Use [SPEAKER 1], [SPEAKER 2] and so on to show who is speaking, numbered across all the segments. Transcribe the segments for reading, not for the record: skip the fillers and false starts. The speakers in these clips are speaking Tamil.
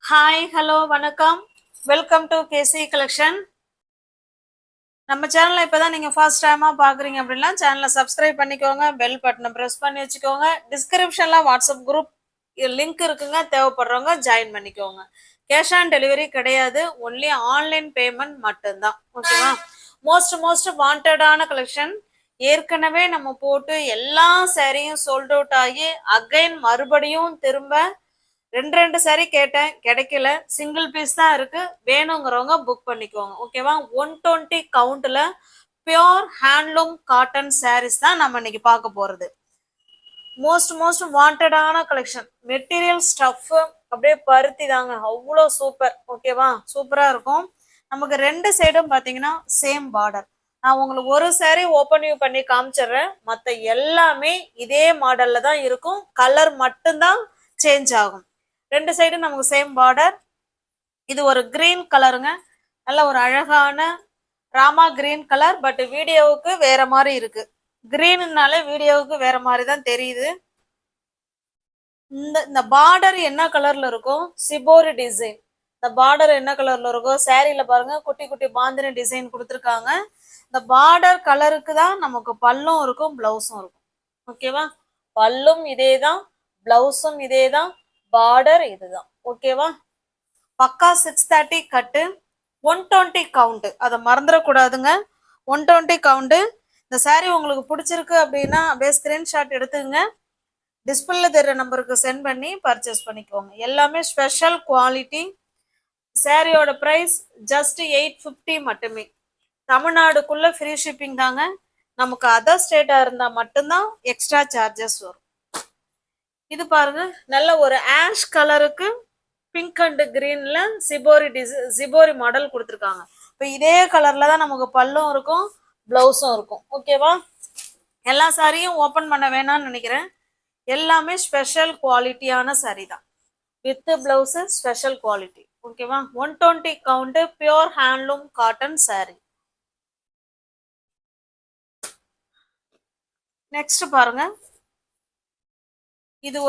[SPEAKER 1] ஹாய் ஹலோ வணக்கம். Welcome to KC collection. நம்ம சேனலை இப்போதான் நீங்கள் ஃபர்ஸ்ட் டைமாக பார்க்குறீங்க அப்படின்னா சேனலை சப்ஸ்கிரைப் பண்ணிக்கோங்க, பெல் பட்டனை ப்ரெஸ் பண்ணி வச்சுக்கோங்க. டிஸ்கிரிப்ஷனில் வாட்ஸ்அப் குரூப் லிங்க் இருக்குங்க, தேவைப்படுறவங்க ஜாயின் பண்ணிக்கோங்க. கேஷ் ஆன் டெலிவரி கிடையாது, ஒன்லி ஆன்லைன் பேமெண்ட் மட்டும்தான். ஓகேவா? மோஸ்ட் வாண்டடான கலெக்ஷன். ஏற்கனவே நம்ம போட்டு எல்லா சாரியும் சோல்ட் அவுட் ஆகி அகைன் மறுபடியும் திரும்ப ரெண்டு சாரி கேட்டேன், கிடைக்கல. சிங்கிள் பீஸ் தான் இருக்கு. வேணுங்கிறவங்க புக் பண்ணிக்கோங்க. ஓகேவா? 120 கவுண்ட்ல பியோர் ஹேண்ட்லூம் காட்டன் சாரீஸ் தான் நம்ம இன்னைக்கு பார்க்க போறது. மோஸ்ட் வாண்டடான கலெக்ஷன். மெட்டீரியல் ஸ்டஃப் அப்படியே பருத்தி தாங்க, அவ்வளோ சூப்பர். ஓகேவா? சூப்பரா இருக்கும். நமக்கு ரெண்டு சைடும் பாத்தீங்கன்னா சேம் பார்டர். நான் உங்களுக்கு ஒரு சாரி ஓப்பன் வியூ பண்ணி காமிச்சிடுறேன். மற்ற எல்லாமே இதே மாடல்ல தான் இருக்கும், கலர் மட்டும்தான் சேஞ்ச் ஆகும். ரெண்டு சைடும் நமக்கு சேம் பார்டர். இது ஒரு கிரீன் கலருங்க, நல்ல ஒரு அழகான ராமா கிரீன் கலர். பட் வீடியோவுக்கு வேற மாதிரி இருக்கு. கிரீன்னால வீடியோவுக்கு வேற மாதிரி தான் தெரியுது. இந்த பார்டர் என்ன கலர்ல இருக்கும்? Shibori design. இந்த பார்டர் என்ன கலர்ல இருக்கும்? சாரியில பாருங்க, குட்டி குட்டி பாந்தினி டிசைன் கொடுத்துருக்காங்க. இந்த பார்டர் கலருக்கு தான் நமக்கு பல்லும் இருக்கும், பிளவுஸும் இருக்கும். ஓகேவா? பல்லும் இதே தான், பிளவுஸும் இதே தான், பார்டர் இதுதான். ஓகேவா? பக்கா 630 கட்டு, 120 கவுண்ட். அதை மறந்துடக்கூடாதுங்க. 120 கவுண்ட். இந்த சாரி உங்களுக்கு பிடிச்சிருக்கு அப்படின்னா அப்படியே ஸ்கிரீன்ஷாட் எடுத்துங்க, டிஸ்பிளேல தெரிய நம்பருக்கு சென்ட் பண்ணி பர்ச்சேஸ் பண்ணிக்கோங்க. எல்லாமே ஸ்பெஷல் குவாலிட்டி. சாரியோட பிரைஸ் ஜஸ்ட் 850 மட்டுமே. தமிழ்நாடுக்குள்ள ஃப்ரீ ஷிப்பிங் தாங்க. நமக்கு அதர் ஸ்டேட்டா இருந்தா மட்டும்தான் எக்ஸ்ட்ரா சார்ஜஸ் வரும். இது பாருங்க, நல்ல ஒரு ஆஷ் கலருக்கு பிங்க் அண்ட் கிரீன்ல சிபோரி மாடல் கொடுத்துருக்காங்க. இப்போ இதே கலர்ல தான் நமக்கு பல்லும் இருக்கும், பிளவுஸும் இருக்கும். ஓகேவா? எல்லா சாரியும் ஓப்பன் பண்ண வேணாம்னு நினைக்கிறேன். எல்லாமே ஸ்பெஷல் குவாலிட்டியான சாரி தான், வித் பிளவுஸ் ஸ்பெஷல் குவாலிட்டி. ஓகேவா? 120 count pure handloom cotton sorry. Next பாருங்க, இது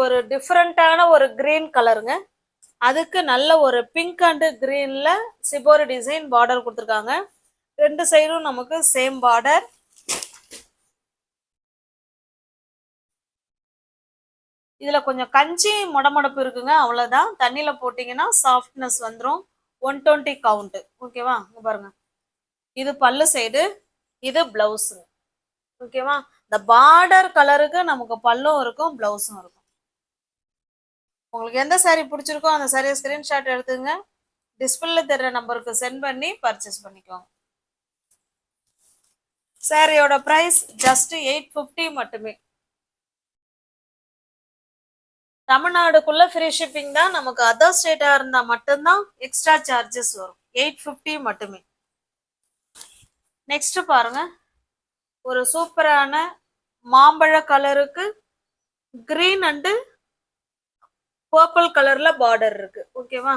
[SPEAKER 1] ஒரு டிஃப்ரெண்டான ஒரு கிரீன் கலருங்க. அதுக்கு நல்ல ஒரு பிங்க் அண்ட் கிரீன்ல சிபோரி டிசைன் பார்டர் கொடுத்துருக்காங்க. ரெண்டு சைடும் நமக்கு சேம் பார்டர். இதுல கொஞ்சம் கஞ்சி முடமுடப்பு இருக்குங்க, அவ்வளவுதான். தண்ணியில போட்டீங்கன்னா சாஃப்ட்னஸ் வந்துடும். 120 கவுண்ட். ஓகேவா? பாருங்க, இது பல்லு சைடு, இது பிளவுஸ். ஓகேவா? இந்த பார்டர் கலருக்கு நமக்கு பல்லும் இருக்கும், பிளவுஸும் இருக்கும். உங்களுக்கு எந்த சாரி பிடிச்சிருக்கோ அந்த சாரியை ஸ்கிரீன்ஷாட் எடுத்துங்க, டிஸ்பிளேல தெரிய நம்பருக்கு சென்ட் பண்ணி பர்ச்சேஸ் பண்ணிக்கோங்க. சாரியோட பிரைஸ் ஜஸ்ட் 850 மட்டுமே. தமிழ்நாடுக்குள்ள ஃப்ரீ ஷிப்பிங் தான். நமக்கு அதர் ஸ்டேட்டா இருந்தா மட்டும்தான் எக்ஸ்ட்ரா சார்ஜஸ் வரும். 850 மட்டுமே. நெக்ஸ்ட் பாருங்க, ஒரு சூப்பரான மாம்பழ கலருக்கு கிரீன் அண்ட் பர்பிள் கலர்ல பார்டர் இருக்கு. ஓகேவா?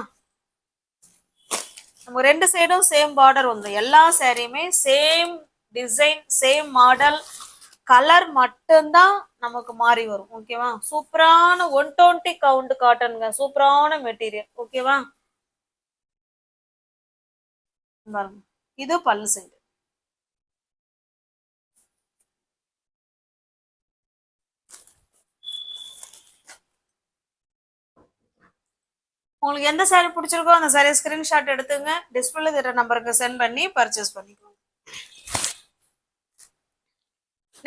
[SPEAKER 1] நம்ம ரெண்டு சைடும் சேம் பார்டர் வந்துடும். எல்லா சாரியுமே same design, same model, colour மட்டும்தான் நமக்கு மாறி வரும். ஓகேவா? சூப்பரான 120 கவுண்ட் காட்டனுங்க, சூப்பரான மெட்டீரியல். ஓகேவா? இது பல்லு சைடு. உங்களுக்கு எந்த சாரி பிடிச்சிருக்கோ அந்த சாரி ஸ்கிரீன்ஷாட் எடுத்துங்க, டிஸ்பிளே தெரிய நம்பருக்கு சென்ட் பண்ணி பர்ச்சேஸ் பண்ணிக்கோங்க.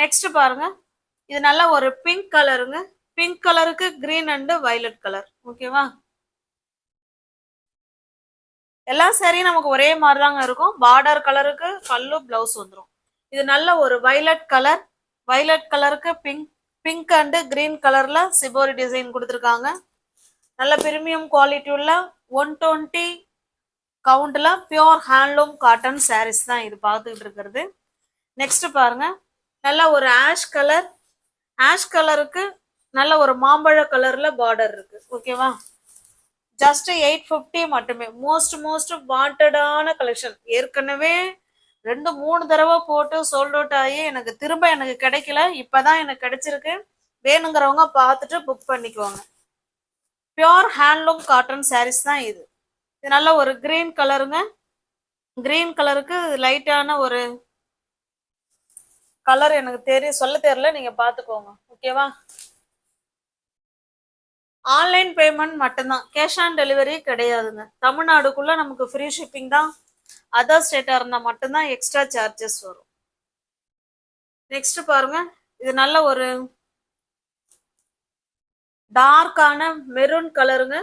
[SPEAKER 1] நெக்ஸ்ட் பாருங்க, இது நல்ல ஒரு பிங்க் கலருங்க. பிங்க் கலருக்கு கிரீன் அண்ட் வயலட் கலர். ஓகேவா? எல்லா சாரியும் நமக்கு ஒரே மாதிரி தாங்க இருக்கும். பார்டர் கலருக்கு பல்லு, பிளவுஸ் வந்துடும். இது நல்ல ஒரு வயலட் கலர். வயலட் கலருக்கு பிங்க் அண்ட் கிரீன் கலர்ல சிபோரி டிசைன் கொடுத்துருக்காங்க. நல்ல பிரீமியம் குவாலிட்டி உள்ள 120 கவுண்ட்ல பியோர் ஹேண்ட்லூம் காட்டன் சாரீஸ் தான் இது பார்த்துக்கிட்டு இருக்கிறது. நெக்ஸ்ட் பாருங்க, நல்ல ஒரு ஆஷ் கலர். ஆஷ் கலருக்கு நல்ல ஒரு மாம்பழ கலர்ல பார்டர் இருக்கு. ஓகேவா? ஜஸ்ட் 850 மட்டுமே. மோஸ்ட் வாண்டடான கலெக்ஷன். ஏற்கனவே 2-3 தடவை போட்டு சோல்ட் அவுட் ஆகி எனக்கு திரும்ப கிடைக்கல. இப்பதான் எனக்கு கிடைச்சிருக்கு. வேணுங்கிறவங்க பார்த்துட்டு புக் பண்ணிக்குவாங்க. பியோர் ஹேண்ட்லூம் காட்டன் சாரீஸ் தான் இது. இது நல்ல ஒரு கிரீன் கலருங்க. கிரீன் கலருக்கு லைட்டான ஒரு கலர் எனக்கு சொல்ல தெரியல, நீங்க பாத்துக்கோங்க. ஓகேவா? ஆன்லைன் பேமெண்ட் மட்டும்தான், கேஷ் ஆன் டெலிவரி கிடையாதுங்க. தமிழ்நாடுக்குள்ள நமக்கு ஃப்ரீ ஷிப்பிங் தான். அதர் ஸ்டேட்டா இருந்தா மட்டும்தான் எக்ஸ்ட்ரா சார்ஜஸ் வரும். நெக்ஸ்ட் பாருங்க, இது நல்ல ஒரு டார்க்கான மெரூன் கலருங்க.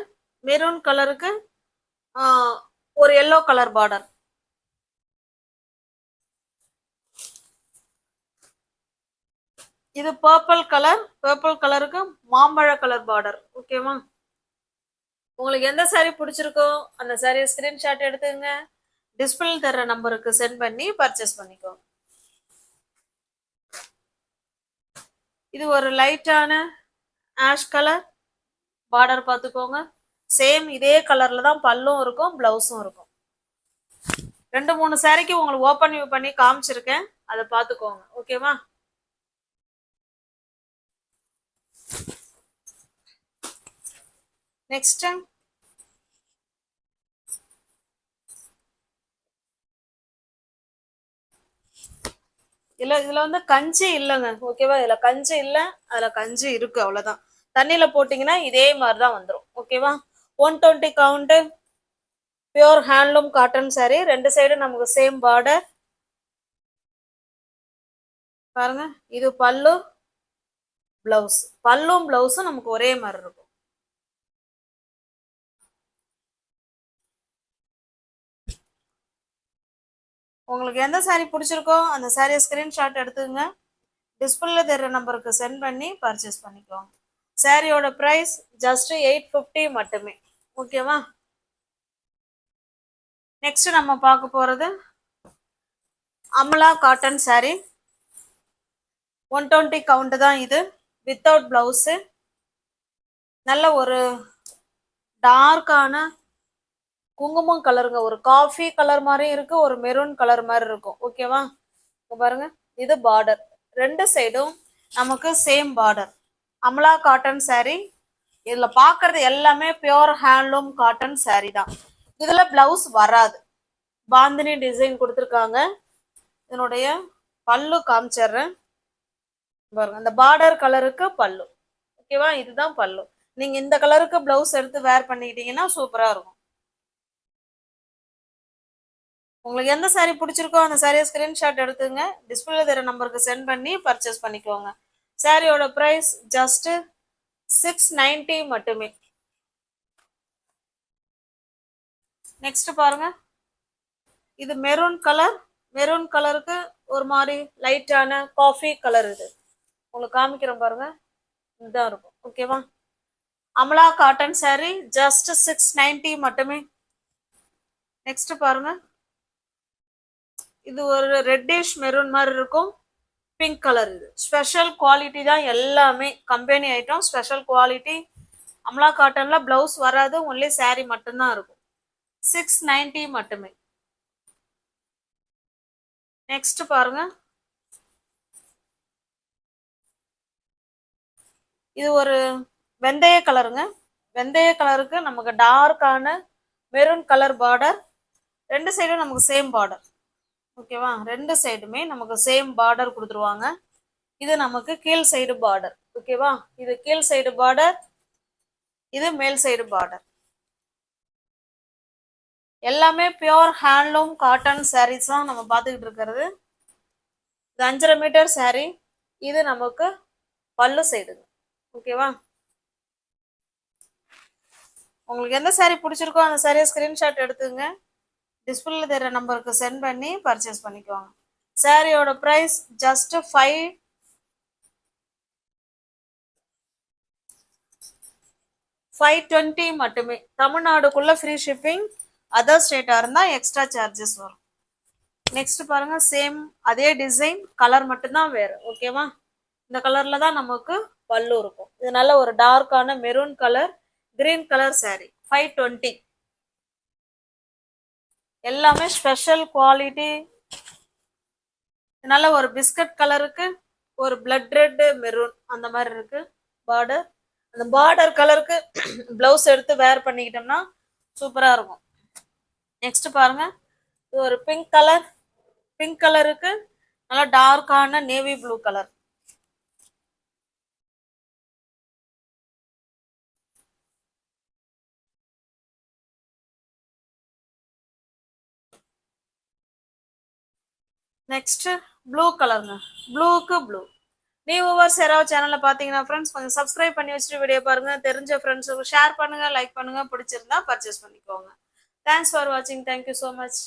[SPEAKER 1] மெரூன் கலருக்கு ஒரு எல்லோ கலர் பார்டர். இது பர்பிள் கலர். பர்பிள் கலருக்கு மாம்பழ கலர் பார்டர். ஓகேவா? உங்களுக்கு எந்த சாரீ பிடிச்சிருக்கோ அந்த சாரியை ஸ்கிரீன்ஷாட் எடுத்துங்க, டிஸ்பிளே தர்ற நம்பருக்கு சென்ட் பண்ணி பர்ச்சேஸ் பண்ணிக்கோங்க. இது ஒரு லைட்டான ஆஷ் கலர் பார்டர் பார்த்துக்கோங்க. சேம் இதே கலர்ல தான் பல்லும் இருக்கும், பிளவுஸும் இருக்கும். 2-3 சாரிக்கு உங்களுக்கு ஓப்பன் வியூ பண்ணி காமிச்சிருக்கேன், அதை பார்த்துக்கோங்க. ஓகேவா? நெக்ஸ்ட் இதுல வந்து கஞ்சி இல்லைங்க. ஓகேவா? இதுல கஞ்சி இல்ல, அதுல கஞ்சி இருக்கு, அவ்வளவுதான். தண்ணியில போட்டீங்கன்னா இதே மாதிரிதான் வந்துடும். ஓகேவா? 120 count pure handloom cotton sorry. 2 side நமக்கு சேம் பார்டர். பாருங்க, இது பல்லு, பிளவுஸ். பல்லும் பிளவுஸும் நமக்கு ஒரே மாதிரி இருக்கும். உங்களுக்கு எந்த சாரீ பிடிச்சிருக்கோ அந்த சாரியை ஸ்கிரீன்ஷாட் எடுத்துங்க, டிஸ்பிளேல தெரிய நம்பருக்கு சென்ட் பண்ணி பர்ச்சேஸ் பண்ணிக்கோங்க. சாரியோட பிரைஸ் ஜஸ்ட் 850 மட்டுமே. ஓகேவா? நெக்ஸ்ட் நம்ம பார்க்க போறது அமலா காட்டன் சாரி. 120 கவுண்ட் தான் இது, வித்தவுட் பிளவுஸ். நல்ல ஒரு டார்க்கான குங்குமம் கலருங்க. ஒரு காஃபி கலர் மாதிரி இருக்கு, ஒரு மெரூன் கலர் மாதிரி இருக்கும். ஓகேவா? பாருங்க, இது பார்டர். 2 சைடும் நமக்கு same border. Amala cotton sorry. இதுல பாக்குறது எல்லாமே பியோர் ஹேண்ட்லூம் காட்டன் சாரி தான். இதுல பிளவுஸ் வராது, பாந்தினி டிசைன் கொடுத்துருக்காங்க. இதனுடைய பல்லு காமிச்சிடுறேன் பாருங்க. அந்த பார்டர் கலருக்கு பல்லு. ஓகேவா? இதுதான் பல்லு. நீங்க இந்த கலருக்கு பிளவுஸ் எடுத்து வேர் பண்ணிக்கிட்டீங்கன்னா சூப்பரா இருக்கும். உங்களுக்கு எந்த சாரீ பிடிச்சிருக்கோ அந்த சாரியை ஸ்கிரீன்ஷாட் எடுத்துங்க, டிஸ்பிளே தர நம்பருக்கு சென்ட் பண்ணி பர்ச்சேஸ் பண்ணிக்கோங்க. சாரியோட பிரைஸ் ஜஸ்ட் 690 மட்டுமே. நெக்ஸ்ட் பாருங்க, இது மெரூன் கலர். மெரூன் கலருக்கு ஒரு மாதிரி லைட்டான காஃபி கலர். இது உங்களுக்கு காமிக்கிறேன் பாருங்க, இதுதான் இருக்கும். ஓகேவா? அமலா காட்டன் சாரி ஜஸ்ட் 690 மட்டுமே. நெக்ஸ்ட் பாருங்க, இது ஒரு ரெட்டிஷ் மெரூன் மாதிரி இருக்கும், பிங்க் கலர். இது ஸ்பெஷல் குவாலிட்டி தான், எல்லாமே company item, special quality. Amala காட்டன்ல பிளவுஸ் வராது, ஒன்லி சாரி மட்டும்தான் இருக்கும். 690 மட்டுமே. நெக்ஸ்ட் பாருங்க, இது ஒரு வெந்தய கலருங்க. வெந்தய கலருக்கு நமக்கு டார்க்கான மெரூன் கலர் பார்டர். 2 சைடும் நமக்கு சேம் பார்டர். ஓகேவா? 2 சைடுமே நமக்கு சேம் பார்டர் கொடுத்துருவாங்க. இது நமக்கு கீழ் சைடு பார்டர். ஓகேவா? இது கீழ் சைடு பார்டர், இது மேல் சைடு பார்டர். எல்லாமே பியோர் ஹேண்ட்லூம் காட்டன் சாரீஸ் தான் நம்ம பார்த்துக்கிட்டு இருக்கிறது. இது 5.5 மீட்டர் சாரீ. இது நமக்கு பல்லு சைடு. ஓகேவா? உங்களுக்கு எந்த சாரீ பிடிச்சிருக்கோ அந்த சாரியை ஸ்கிரீன்ஷாட் எடுத்துங்க, டிஸ்பிளேல தெரிய நம்பருக்கு சென்ட் பண்ணி பர்ச்சேஸ் பண்ணிக்கோங்க. சாரியோட பிரைஸ் ஜஸ்ட் 520 மட்டுமே. தமிழ்நாடுக்குள்ள ஃப்ரீ ஷிப்பிங், அதர் ஸ்டேட்டா இருந்தா எக்ஸ்ட்ரா சார்ஜஸ் வரும். நெக்ஸ்ட் பாருங்க, சேம் அதே டிசைன், கலர் மட்டும்தான் வேறு. ஓகேவா? இந்த கலர்ல தான் நமக்கு பல்லு இருக்கும். இது நல்ல ஒரு டார்க்கான maroon colour, green colour sari. 520. எல்லாமே ஸ்பெஷல் குவாலிட்டி. நல்ல ஒரு பிஸ்கட் கலருக்கு ஒரு பிளட் ரெட் மெரூன் அந்த மாதிரி இருக்கு பார்டர். அந்த பார்டர் கலருக்கு பிளவுஸ் எடுத்து வேர் பண்ணிக்கிட்டோம்னா சூப்பரா இருக்கும். நெக்ஸ்ட் பாருங்க, இது ஒரு பிங்க் கலருக்கு நல்லா டார்க்கான navy blue colour. Next blue கலருங்க, ப்ளூக்கு ப்ளூ. நியூ வியூவர்ஸ் யாராவது சேனல்ல பாத்தீங்கன்னா ஃப்ரெண்ட்ஸ் கொஞ்சம் சப்ஸ்கிரைப் பண்ணி வச்சுட்டு வீடியோ பாருங்க. தெரிஞ்ச ஃப்ரெண்ட்ஸுக்கு ஷேர் பண்ணுங்க, லைக் பண்ணுங்க, பிடிச்சிருந்தா பர்ச்சேஸ் பண்ணிக்கோங்க. தேங்க்ஸ் ஃபார் வாட்சிங். Thank you so much.